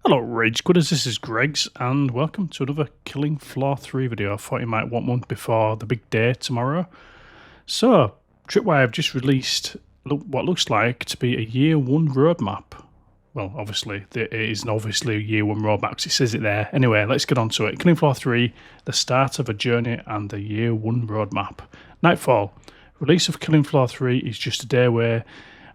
Hello Rage Quitters, this is Greg's and welcome to another Killing Floor 3 video. I thought you might want one before the big day tomorrow. So, Tripwire have just released what looks like to be a year 1 roadmap. Well, obviously, it isn't obviously a year 1 roadmap because it says it there. Anyway, let's get on to it. Killing Floor 3, the start of a journey and the year 1 roadmap. Nightfall. Release of Killing Floor 3 is just a day away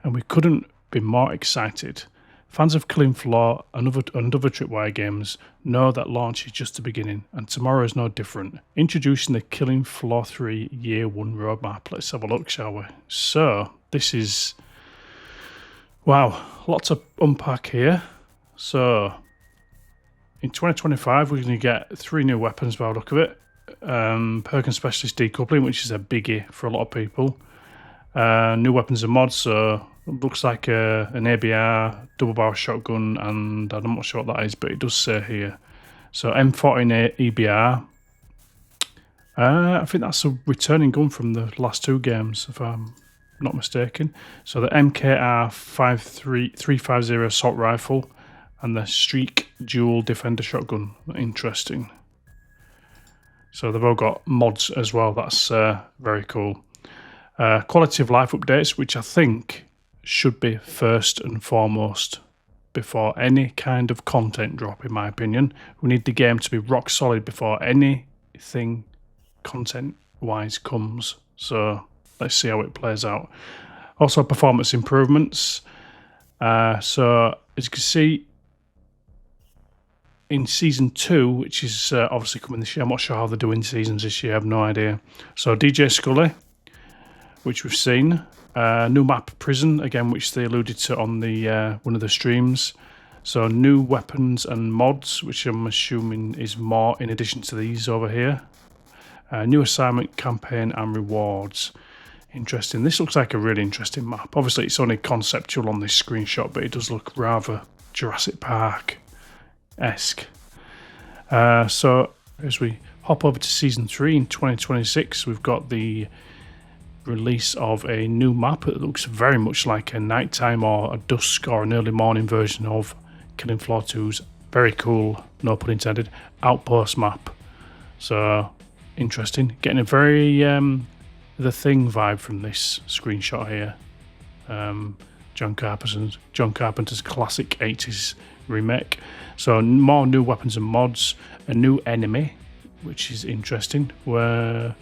and we couldn't be more excited. Fans of Killing Floor and other Tripwire games know that launch is just the beginning, and tomorrow is no different. Introducing the Killing Floor 3 Year 1 roadmap. Let's have a look, shall we? So, this is... wow, lots of unpack here. So, in 2025 we're going to get 3 new weapons by the look of it. Perk and Specialist decoupling, which is a biggie for a lot of people. New weapons and mods, so... looks like an ABR, double barrel shotgun, and I'm not sure what that is, but it does say here. So M14 EBR. I think that's a returning gun from the last 2 games, if I'm not mistaken. So the MKR 350 assault rifle and the Streak dual defender shotgun. Interesting. So they've all got mods as well. That's very cool. Quality of life updates, which I think should be first and foremost before any kind of content drop, in my opinion. We need the game to be rock solid before anything content-wise comes. So let's see how it plays out. Also, performance improvements. So as you can see, in Season 2, which is obviously coming this year, I'm not sure how they're doing seasons this year, I have no idea. So DJ Scully, which we've seen. New map Prison, again, which they alluded to on the one of the streams. So new weapons and mods, which I'm assuming is more in addition to these over here. New assignment, campaign and rewards. Interesting. This looks like a really interesting map. Obviously it's only conceptual on this screenshot, but it does look rather Jurassic Park-esque. So as we hop over to Season 3 in 2026, we've got the release of a new map that looks very much like a nighttime or a dusk or an early morning version of Killing Floor 2's very cool, no pun intended, outpost map. So interesting. Getting a very The Thing vibe from this screenshot here. John Carpenter's classic 80s remake. So more new weapons and mods, a new enemy, which is interesting, where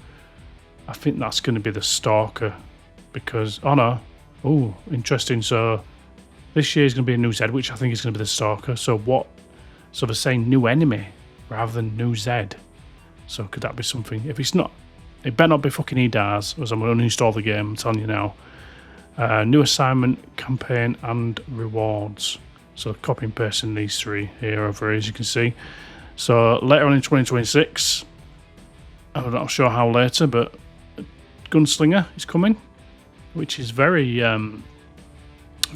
I think that's going to be the Stalker, because, oh no, oh, interesting. So this year is going to be a new Z, which I think is going to be the Stalker. So they're saying new enemy rather than new Z. So could that be something? If it's not, it better not be fucking EDARS, as I'm going to uninstall the game, I'm telling you now. New assignment, campaign and rewards. So copy and pasting these 3 here over here, as you can see. So later on in 2026, I'm not sure how later, but Gunslinger is coming, which is very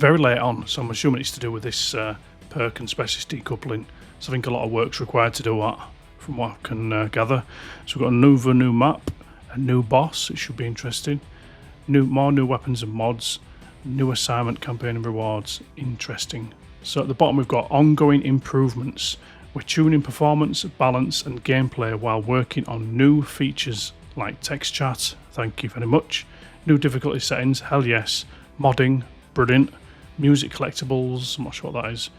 late on, so I'm assuming it's to do with this perk and specialist decoupling. So I think a lot of work's required to do that, from what I can gather. So we've got a new map, a new boss, it should be interesting. More new weapons and mods, new assignment, campaign and rewards, interesting. So at the bottom we've got ongoing improvements. We're tuning performance, balance and gameplay while working on new features like text chat, thank you very much. New difficulty settings, hell yes. Modding, brilliant. Music collectibles, I'm not sure what that is.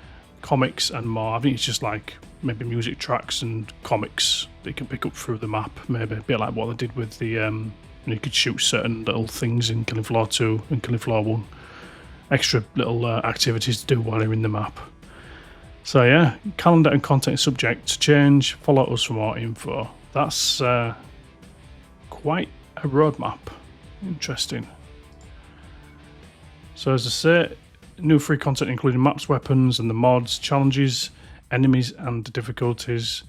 Comics and more. I think it's just like maybe music tracks and comics that you can pick up through the map. Maybe a bit like what they did with the you could shoot certain little things in Killing Floor 2 and Killing Floor 1. Extra little activities to do while you're in the map. So yeah, calendar and content subject to change. Follow us for more info. That's quite a roadmap. Interesting. So as I say, new free content including maps, weapons and the mods, challenges, enemies and difficulties,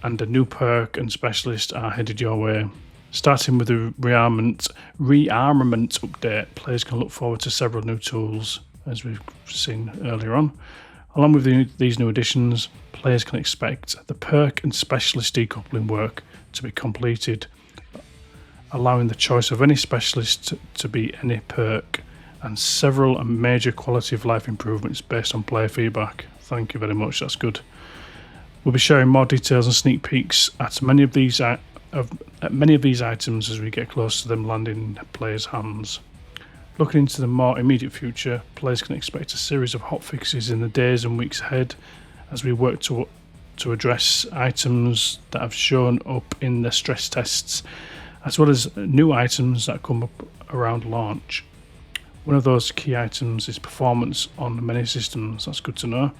and a new perk and specialist are headed your way. Starting with the rearmament update, players can look forward to several new tools, as we've seen earlier on. Along with these new additions, players can expect the perk and specialist decoupling work to be completed, allowing the choice of any specialist to be any perk, and several major quality of life improvements based on player feedback. Thank you very much. That's good. We'll be sharing more details and sneak peeks at many of these items as we get close to them landing in players' hands. Looking into the more immediate future, players can expect a series of hotfixes in the days and weeks ahead as we work to address items that have shown up in the stress tests, as well as new items that come up around launch. One of those key items is performance on many systems. That's good to know.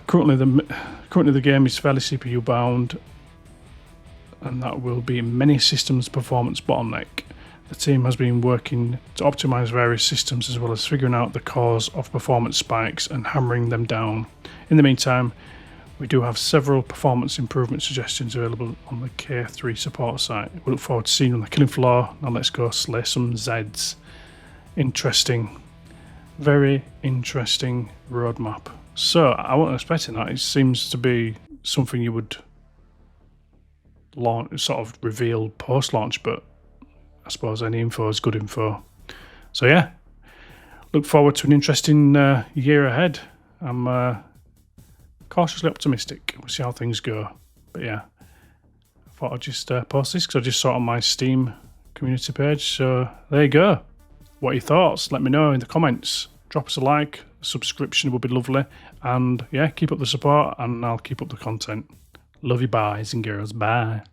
Currently the game is fairly CPU bound, and that will be many systems performance bottleneck. The team has been working to optimize various systems as well as figuring out the cause of performance spikes and hammering them down. In the meantime, we do have several performance improvement suggestions available on the K3 support site. We look forward to seeing you on the killing floor. Now let's go slay some Zeds. Interesting. Very interesting roadmap. So, I wasn't expecting that. It seems to be something you would sort of reveal post-launch, but I suppose any info is good info. So yeah, look forward to an interesting year ahead. I'm cautiously optimistic. We'll see how things go. But yeah, I thought I'd just post this because I just saw it on my Steam community page. So there you go. What are your thoughts? Let me know in the comments. Drop us a like, a subscription would be lovely. And yeah, keep up the support and I'll keep up the content. Love you, boys and girls. Bye.